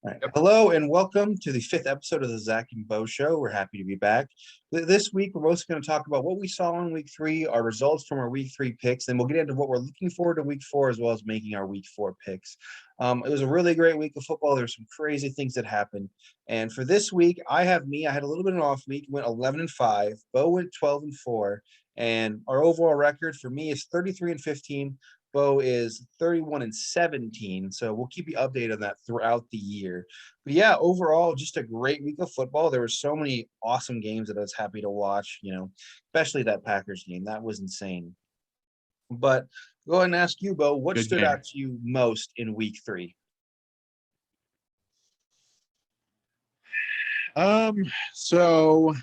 All right. Hello and welcome to the fifth episode of the Zach and Bo Show. We're happy to be back. This week, we're mostly going to talk about what we saw in week three, our results from our week three picks, and we'll get into what we're looking forward to week four, as well as making our week four picks. It was a really great week of football. There's some crazy things that happened. And for this week, I had a little bit of an off week, went 11-5. Bo went 12-4. And our overall record for me is 33-15. Bo is 31-17. So we'll keep you updated on that throughout the year. But yeah, overall, just a great week of football. There were so many awesome games that I was happy to watch, especially that Packers game. That was insane. But go ahead and ask you, Bo, what Good stood game. out to you most in week three? So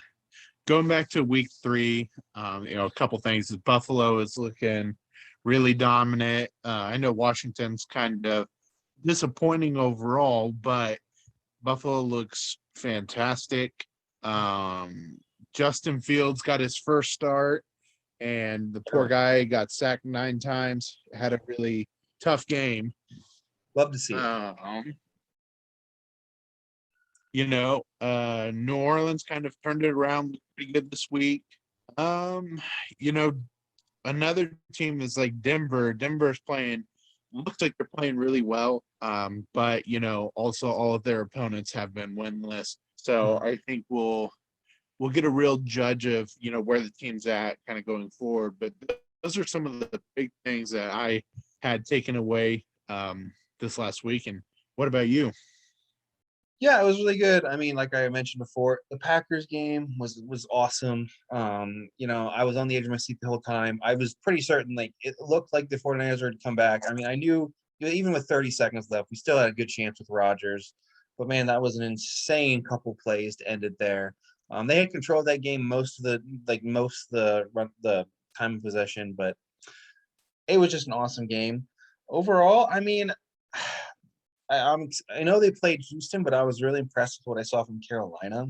going back to week three, a couple things. Buffalo is looking really dominant. I know Washington's kind of disappointing overall, but Buffalo looks fantastic. Justin Fields got his first start, and the poor guy got sacked 9 times, had a really tough game. Love to see it. New Orleans kind of turned it around pretty good this week. Another team is like Denver. Denver's looks like they're playing really well. But also all of their opponents have been winless. So I think we'll get a real judge of, where the team's at kind of going forward. But those are some of the big things that I had taken away this last week. And what about you? Yeah, it was really good. I mean, like I mentioned before, the Packers game was awesome. I was on the edge of my seat the whole time. I was pretty certain, like, it looked like the 49ers would come back. I mean, I knew, even with 30 seconds left, we still had a good chance with Rodgers. But man, that was an insane couple plays to end it there. They had control of that game most of the time of possession, but it was just an awesome game. Overall, I mean, I know they played Houston, but I was really impressed with what I saw from Carolina.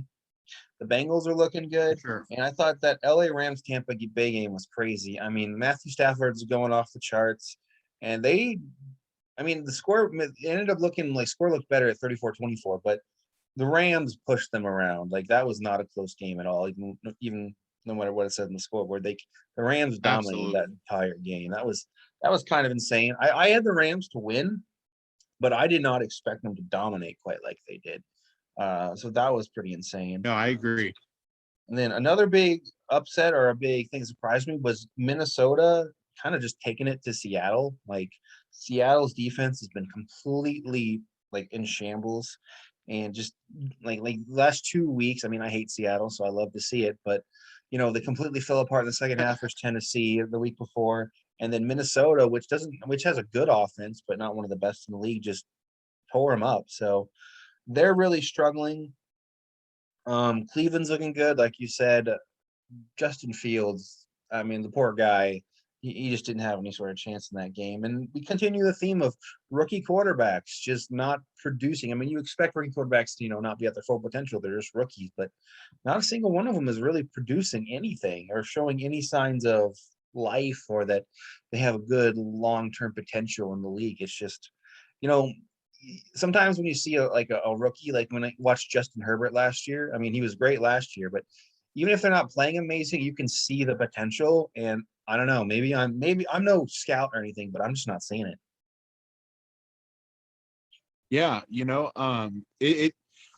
The Bengals are looking good, Sure. and I thought that LA Rams Tampa Bay game was crazy. I mean, Matthew Stafford's going off the charts, and the score ended up looking like score looked better at 34-24, but the Rams pushed them around. Like, that was not a close game at all, even no matter what it said in the scoreboard. The Rams dominated that Absolutely. entire game. That was kind of insane. I had the Rams to win, but I did not expect them to dominate quite like they did. So that was pretty insane. No, I agree. And then another big upset or a big thing that surprised me was Minnesota kind of just taking it to Seattle. Like, Seattle's defense has been completely like in shambles, and just like last 2 weeks. I mean, I hate Seattle, so I love to see it, but they completely fell apart in the second half versus Tennessee the week before. And then Minnesota, which has a good offense, but not one of the best in the league, just tore them up. So they're really struggling. Cleveland's looking good, like you said. Justin Fields, I mean, the poor guy, he just didn't have any sort of chance in that game. And we continue the theme of rookie quarterbacks just not producing. I mean, you expect rookie quarterbacks to, not be at their full potential. They're just rookies, but not a single one of them is really producing anything or showing any signs of life or that they have a good long-term potential in the league. It's just, you know, sometimes when you see a rookie, like when I watched Justin Herbert last year, I mean, he was great last year, but even if they're not playing amazing, you can see the potential. And I don't know, maybe I'm no scout or anything, but I'm just not seeing it. Yeah,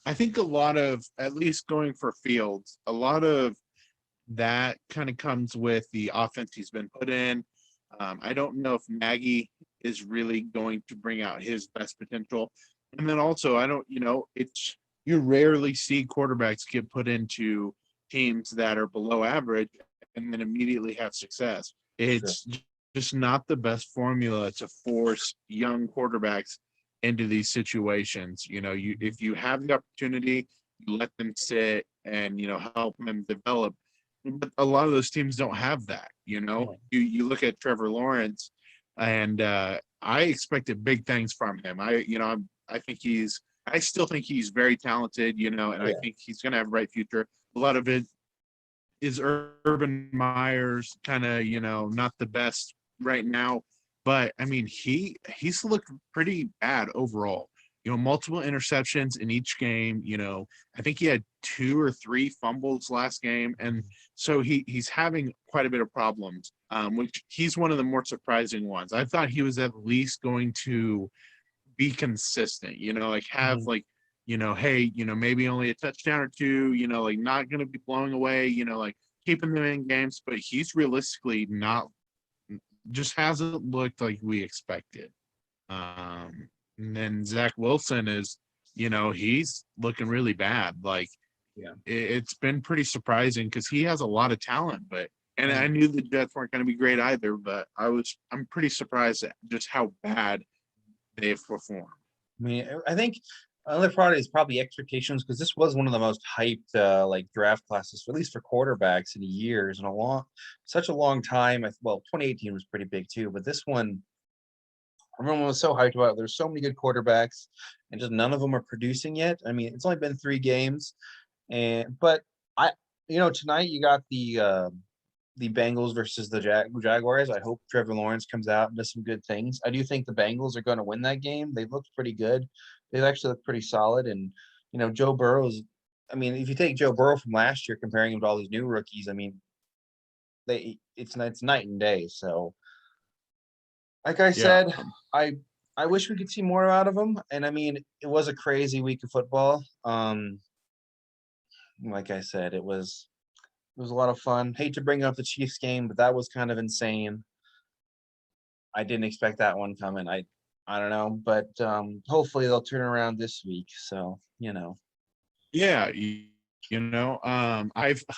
I think a lot of, at least going for Fields, a lot of that kind of comes with the offense he's been put in. I don't know if Nagy is really going to bring out his best potential. And then also, I don't, you rarely see quarterbacks get put into teams that are below average and then immediately have success. Sure. It's just not the best formula to force young quarterbacks into these situations. If you have the opportunity, you let them sit and, help them develop. But a lot of those teams don't have that. You look at Trevor Lawrence, and I expected big things from him. I still think he's very talented, and I think he's going to have a bright future. A lot of it is Urban Meyer's kind of, not the best right now, but I mean, he's looked pretty bad overall. multiple interceptions in each game. I think he had 2 or 3 fumbles last game, and so he's having quite a bit of problems. Which he's one of the more surprising ones. I thought he was at least going to be consistent. Like have Mhm. like hey, maybe only a touchdown or two. Like not going to be blowing away. Like keeping them in games, but he's realistically not. Just hasn't looked like we expected. And then Zach Wilson is, he's looking really bad. Like Yeah. it's been pretty surprising because he has a lot of talent, and I Mhm. knew the Jets weren't going to be great either, but I'm pretty surprised at just how bad they've performed. I mean, I think another part is probably expectations because this was one of the most hyped like draft classes, at least for quarterbacks in years in such a long time. Well, 2018 was pretty big too, but this one, everyone was so hyped about it. There's so many good quarterbacks, and just none of them are producing yet. I mean, it's only been 3 games, but I, tonight you got the Bengals versus the Jaguars. I hope Trevor Lawrence comes out and does some good things. I do think the Bengals are going to win that game. They looked pretty good. They actually look pretty solid. And, Joe Burrow's, I mean, if you take Joe Burrow from last year, comparing him to all these new rookies, I mean, it's night and day. So, like I Yeah. said, I I wish we could see more out of him. And I mean, it was a crazy week of football. Like I said, it was a lot of fun. Hate to bring up the Chiefs game, but that was kind of insane. I didn't expect that one coming. I don't know, but hopefully they'll turn around this week. So, Yeah.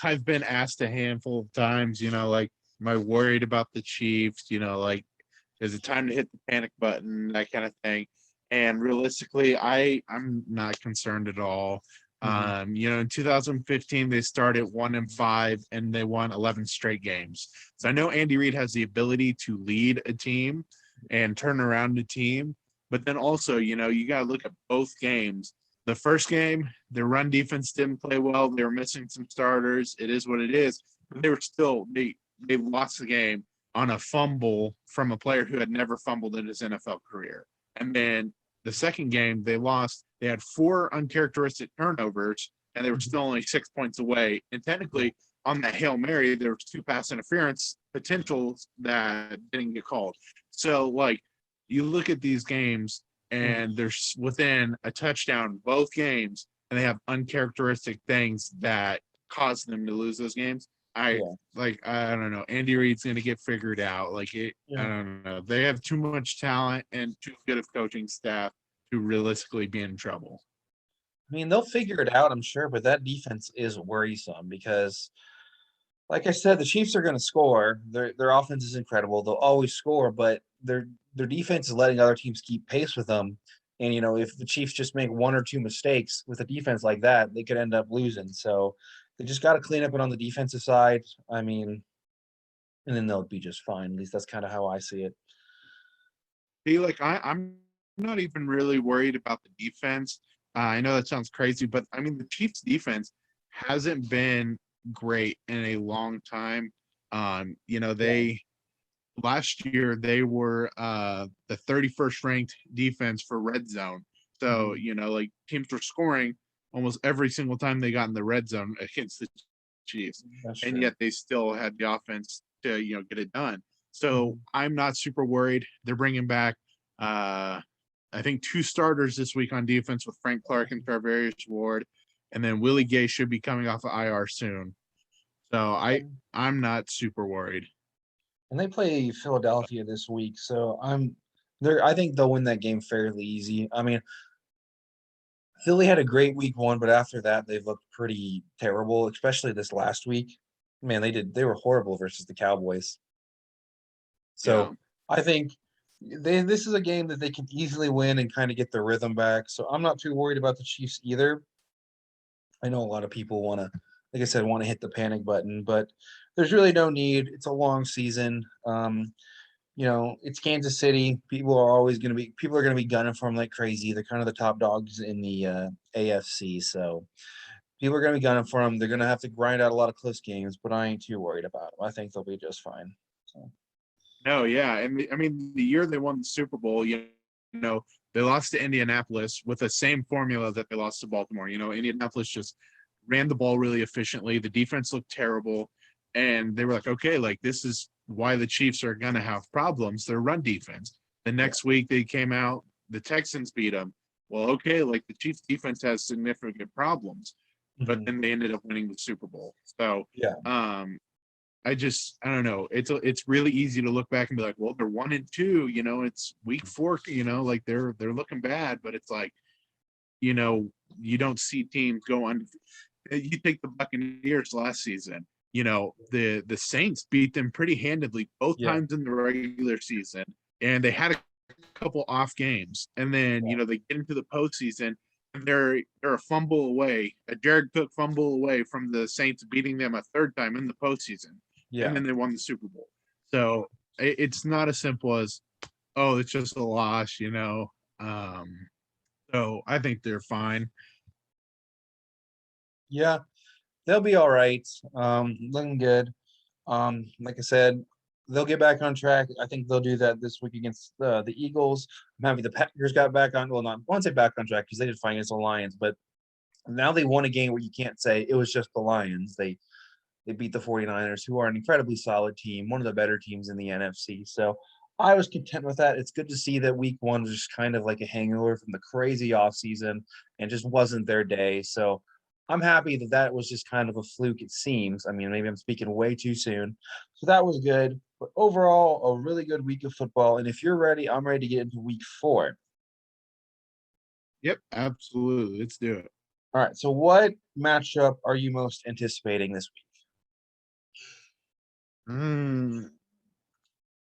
I've been asked a handful of times, like, am I worried about the Chiefs? Like, is it time to hit the panic button, that kind of thing. And realistically, I'm not concerned at all. mhm, In 2015 they started 1-5 and they won 11 straight games. So I know Andy Reid has the ability to lead a team and turn around a team, but then also, you got to look at both games. The first game, their run defense didn't play well. They were missing some starters. It is what it is. But they lost the game on a fumble from a player who had never fumbled in his NFL career. And then the second game, they lost. They had 4 uncharacteristic turnovers, and they were mhm, still only 6 points away. And yeah, technically, on that Hail Mary, there was 2 pass interference potentials that didn't get called. So, like, you look at these games, mhm, and there's within a touchdown both games, and they have uncharacteristic things that cause them to lose those games. yeah, I don't know. Andy Reid's going to get figured out. I yeah. don't know. They have too much talent and too good of coaching staff to realistically be in trouble. I mean, they'll figure it out, I'm sure, but that defense is worrisome because, like I said, the Chiefs are going to score. Their offense is incredible. They'll always score, but their defense is letting other teams keep pace with them. And if the Chiefs just make 1 or 2 mistakes with a defense like that, they could end up losing. So they just got to clean up it on the defensive side. I mean, and then they'll be just fine. At least that's kind of how I see it. See, like I'm not even really worried about the defense. I know that sounds crazy, but I mean the Chiefs' defense hasn't been great in a long time. Yeah. They last year they were the 31st ranked defense for red zone. So, Mhm. like teams were scoring almost every single time they got in the red zone against the Chiefs. That's And true. yet they still had the offense to, get it done. So Mhm. I'm not super worried. They're bringing back, uh, I think, 2 starters this week on defense with Frank Clark and Tarvarius Ward. And then Willie Gay should be coming off of IR soon. So I'm not super worried. And they play Philadelphia this week, so I think they'll win that game fairly easy. I mean, Philly had a great week 1, but after that they've looked pretty terrible, especially this last week. Man, they were horrible versus the Cowboys. Yeah. So I think this is a game that they can easily win and kind of get their rhythm back. So I'm not too worried about the Chiefs either. I know a lot of people want to, like I said, want to hit the panic button, but there's really no need. It's a long season. It's Kansas City. People are going to be gunning for them like crazy. They're kind of the top dogs in the AFC. So people are going to be gunning for them. They're going to have to grind out a lot of close games, but I ain't too worried about them. I think they'll be just fine. So, No, yeah, and I mean the year they won the Super Bowl, know, they lost to Indianapolis with the same formula that they lost to Baltimore. Indianapolis just ran the ball really efficiently. The defense looked terrible. And they were like, okay, like this is why the Chiefs are going to have problems. Their run defense. The next week they came out, the Texans beat them. Well, okay, like the Chiefs defense has significant problems, but Mhm. then they ended up winning the Super Bowl. So, Yeah. I don't know. It's really easy to look back and be like, well, they're 1-2. It's week 4. Like they're looking bad, but it's like, you don't see teams go on. You take the Buccaneers last season. The Saints beat them pretty handedly both Yeah. times in the regular season, and they had a couple off games, and then they get into the postseason. And they're a fumble away, a Jared Cook fumble away from the Saints beating them a third time in the postseason, and Yeah. then they won the Super Bowl. So it's not as simple as, oh, it's just a loss. So I think they're fine. Yeah. They'll be all right. Looking good. Like I said, they'll get back on track. I think they'll do that this week against the Eagles. I'm happy the Packers got back on. Well, not I won't say back on track because they did fine against the Lions, but now they won a game where you can't say it was just the Lions. They beat the 49ers, who are an incredibly solid team, one of the better teams in the NFC. So I was content with that. It's good to see that week one was just kind of like a hangover from the crazy offseason and just wasn't their day. So I'm happy that that was just kind of a fluke, it seems. I mean, maybe I'm speaking way too soon. So that was good. But overall, a really good week of football. And if you're ready, I'm ready to get into week 4. Yep, absolutely. Let's do it. All right. So what matchup are you most anticipating this week? Mm,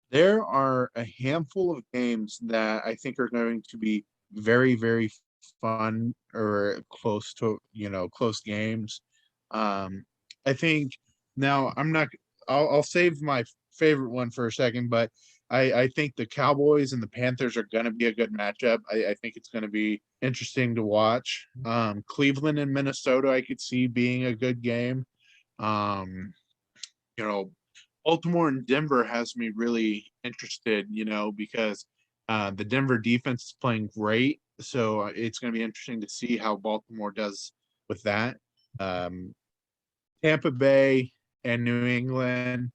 there are a handful of games that I think are going to be very, very fun or close to, close games. I think now I'll save my favorite one for a second, but I think the Cowboys and the Panthers are going to be a good matchup. I think it's going to be interesting to watch. Cleveland and Minnesota, I could see being a good game. Um, you know, Baltimore and Denver has me really interested, because the Denver defense is playing great. So it's going to be interesting to see how Baltimore does with that. Um, Tampa Bay and New England,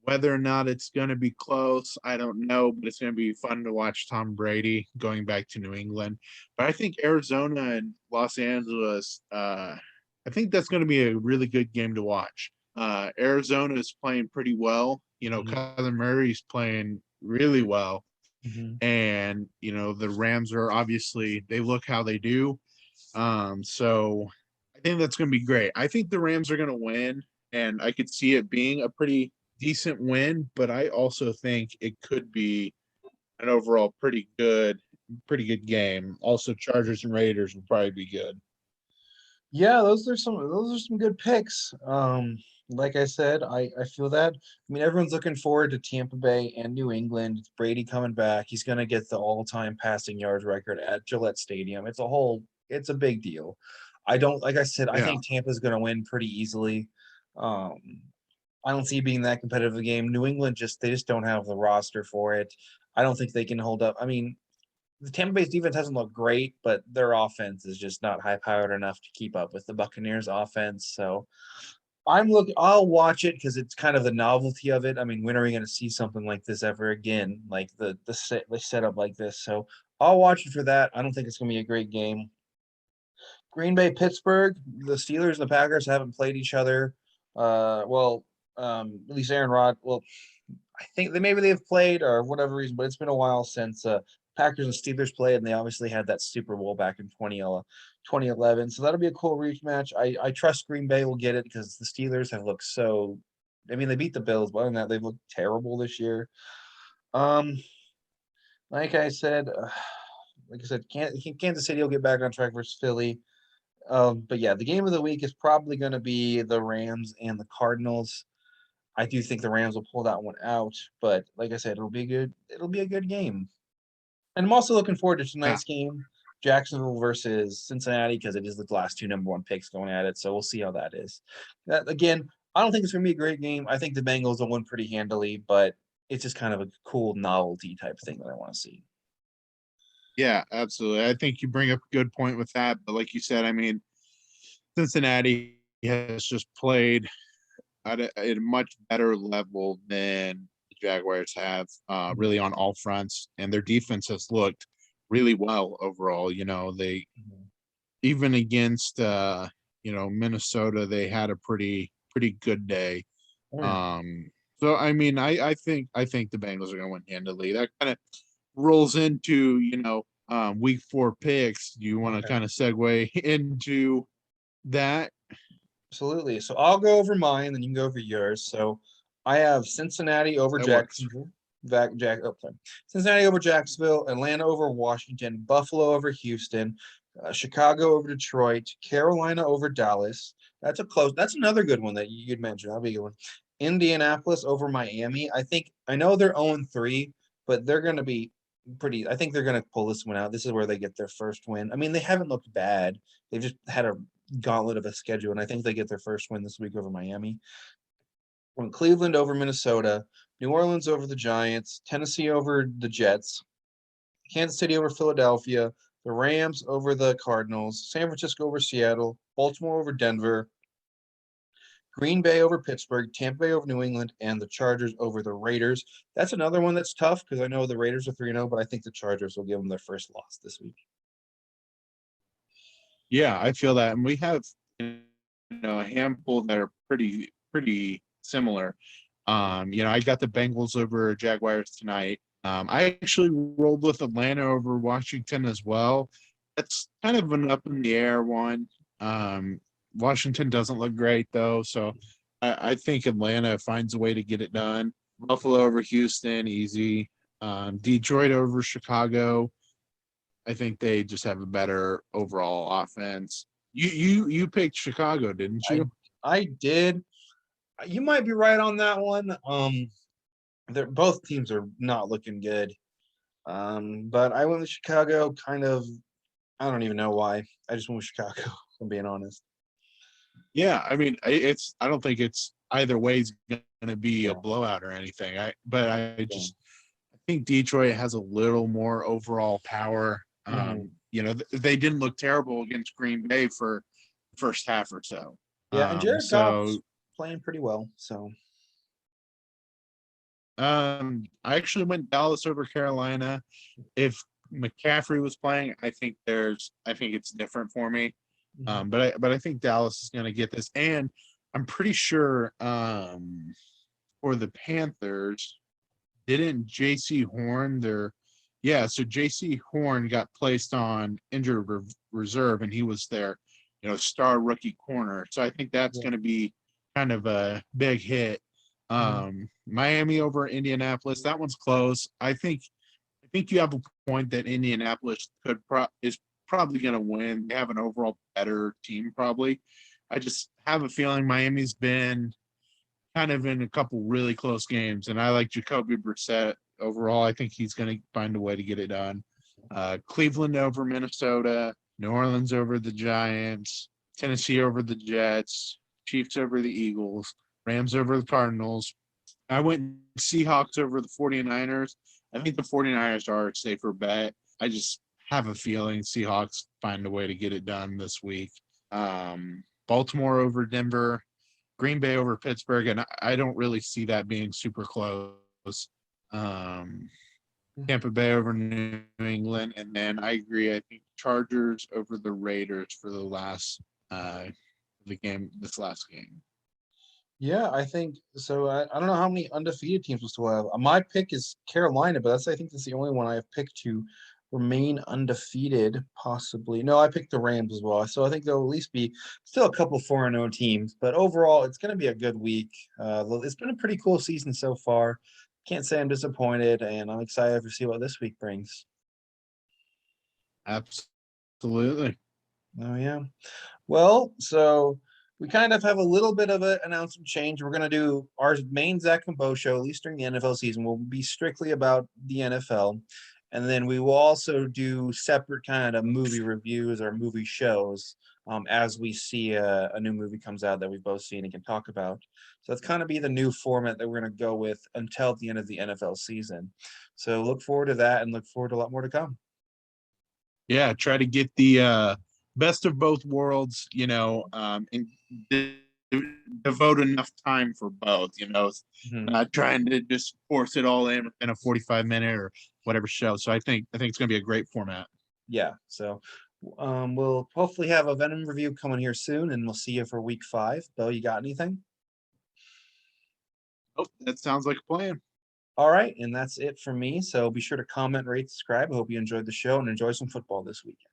whether or not it's going to be close, I don't know, but it's going to be fun to watch Tom Brady going back to New England. But I think Arizona and Los Angeles, I think that's going to be a really good game to watch. Arizona is playing pretty well. Mhm. Kyler Murray's playing really well. Mhm. And, the Rams are obviously, they look how they do. So I think that's going to be great. I think the Rams are going to win, and I could see it being a pretty decent win, but I also think it could be an overall pretty good game. Also, Chargers and Raiders will probably be good. Yeah, those are some good picks. Like I said, I feel that. I mean, everyone's looking forward to Tampa Bay and New England. It's Brady coming back. He's gonna get the all-time passing yards record at Gillette Stadium. It's a big deal. I don't like I said, I Yeah. think Tampa's gonna win pretty easily. Um, I don't see it being that competitive a game. New England they just don't have the roster for it. I don't think they can hold up. I mean, the Tampa Bay's defense hasn't looked great, but their offense is just not high powered enough to keep up with the Buccaneers offense. So I'll watch it because it's kind of the novelty of it. I mean, when are we going to see something like this ever again? Like the setup like this. So I'll watch it for that. I don't think it's going to be a great game. Green Bay, Pittsburgh. The Steelers and the Packers haven't played each other. Well, at least Aaron Rod. Well, I think maybe they've played or whatever reason, but it's been a while since Packers and Steelers played, and they obviously had that Super Bowl back in 2011. So that'll be a cool rematch. I trust Green Bay will get it because the Steelers have looked so. I mean, they beat the Bills, but other than that, they've looked terrible this year. Um, like I said, Kansas City will get back on track versus Philly. But yeah, the game of the week is probably going to be the Rams and the Cardinals. I do think the Rams will pull that one out, but like I said, it'll be a good game. And I'm also looking forward to Yeah. tonight's game, Jacksonville versus Cincinnati, because it is the last two number one picks going at it. So we'll see how that is. That again, I don't think it's gonna be a great game. I think the Bengals will win pretty handily, but it's just kind of a cool novelty type thing that I want to see. Yeah, absolutely. I think you bring up a good point with that. But like you said, I mean, Cincinnati has just played at a much better level than the Jaguars have, Mhm, really on all fronts, and their defense has looked really well overall. They mhm. even against Minnesota, they had a pretty good day. Oh, yeah. So I mean, I think the Bengals are going to win handily. That kind of rolls into week 4 picks. Do you want to Okay. kind of segue into that? Absolutely. So I'll go over mine, then you can go over yours. So I have Cincinnati over That works. Jacksonville. Sorry. Cincinnati over Jacksonville, Atlanta over Washington, Buffalo over Houston, Chicago over Detroit, Carolina over Dallas. That's another good one that you'd mentioned. That'll be a good one. Indianapolis over Miami. I know they're 0-3, but they're going to be pretty. I think they're going to pull this one out. This is where they get their first win. I mean, they haven't looked bad. They've just had a gauntlet of a schedule, and I think they get their first win this week over Miami. Went Cleveland over Minnesota, New Orleans over the Giants, Tennessee over the Jets, Kansas City over Philadelphia, the Rams over the Cardinals, San Francisco over Seattle, Baltimore over Denver, Green Bay over Pittsburgh, Tampa Bay over New England, and the Chargers over the Raiders. That's another one that's tough because I know the Raiders are 3-0, but I think the Chargers will give them their first loss this week. Yeah, I feel that, and we have a handful that are pretty similar. I got the Bengals over Jaguars tonight. I actually rolled with Atlanta over Washington as well. That's kind of an up in the air one. Washington doesn't look great though, so I think Atlanta finds a way to get it done. Buffalo over Houston, easy. Detroit over Chicago. I think they just have a better overall offense. You picked Chicago, didn't I you? I did. You might be right on that one. They're both teams are not looking good. But I went with Chicago. Kind of, I don't even know why. I just went with Chicago. If I'm being honest. Yeah, I mean, I don't think it's either way is going to be a Yeah. blowout or anything. But Yeah. I think Detroit has a little more overall power. Mhm. They didn't look terrible against Green Bay for the first half or so. Yeah, and Jared So Goff's playing pretty well. So I actually went Dallas over Carolina. If McCaffrey was playing, I think it's different for me. mhm. But I think Dallas is going to get this, and I'm pretty sure for the Panthers, didn't J.C. Horn so J.C. Horn got placed on injured reserve, and he was their star rookie corner. So I think that's Yeah. going to be kind of a big hit. Mhm. Miami over Indianapolis, that one's close. I think you have a point that Indianapolis is probably going to win. They have an overall better team, probably. I just have a feeling Miami's been kind of in a couple really close games, and I like Jacoby Brissett overall. I think he's going to find a way to get it done. Cleveland over Minnesota, New Orleans over the Giants, Tennessee over the Jets, Chiefs over the Eagles, Rams over the Cardinals. I went Seahawks over the 49ers. I think the 49ers are a safer bet. I just have a feeling Seahawks find a way to get it done this week. Baltimore over Denver, Green Bay over Pittsburgh, and I don't really see that being super close. Um, Tampa Bay over New England, and then I agree. I think Chargers over the Raiders for this last game. Yeah, I think so. I don't know how many undefeated teams we still have. My pick is Carolina, but I think that's the only one I have picked to remain undefeated, possibly. No, I picked the Rams as well. So I think there'll at least be still a couple 4-0 teams, but overall, it's going to be a good week. It's been a pretty cool season so far. Can't say I'm disappointed, and I'm excited to see what this week brings. Absolutely. Oh, yeah. Well, so we kind of have a little bit of an announcement change. We're going to do our main Zach and Bo show, at least during the NFL season, will be strictly about the NFL. And then we will also do separate kind of movie reviews or movie shows as we see a new movie comes out that we've both seen and can talk about. So that's kind of be the new format that we're going to go with until the end of the NFL season. So look forward to that and look forward to a lot more to come. Yeah, try to get the best of both worlds, and devote enough time for both, Mhm. not trying to just force it all in a 45-minute or whatever show. So I think it's gonna be a great format. Yeah, so we'll hopefully have a Venom review coming here soon, and we'll see you for week 5. Bill, you got anything? Oh, that sounds like a plan. All right, and that's it for me. So be sure to comment, rate, subscribe. I hope you enjoyed the show and enjoy some football this weekend.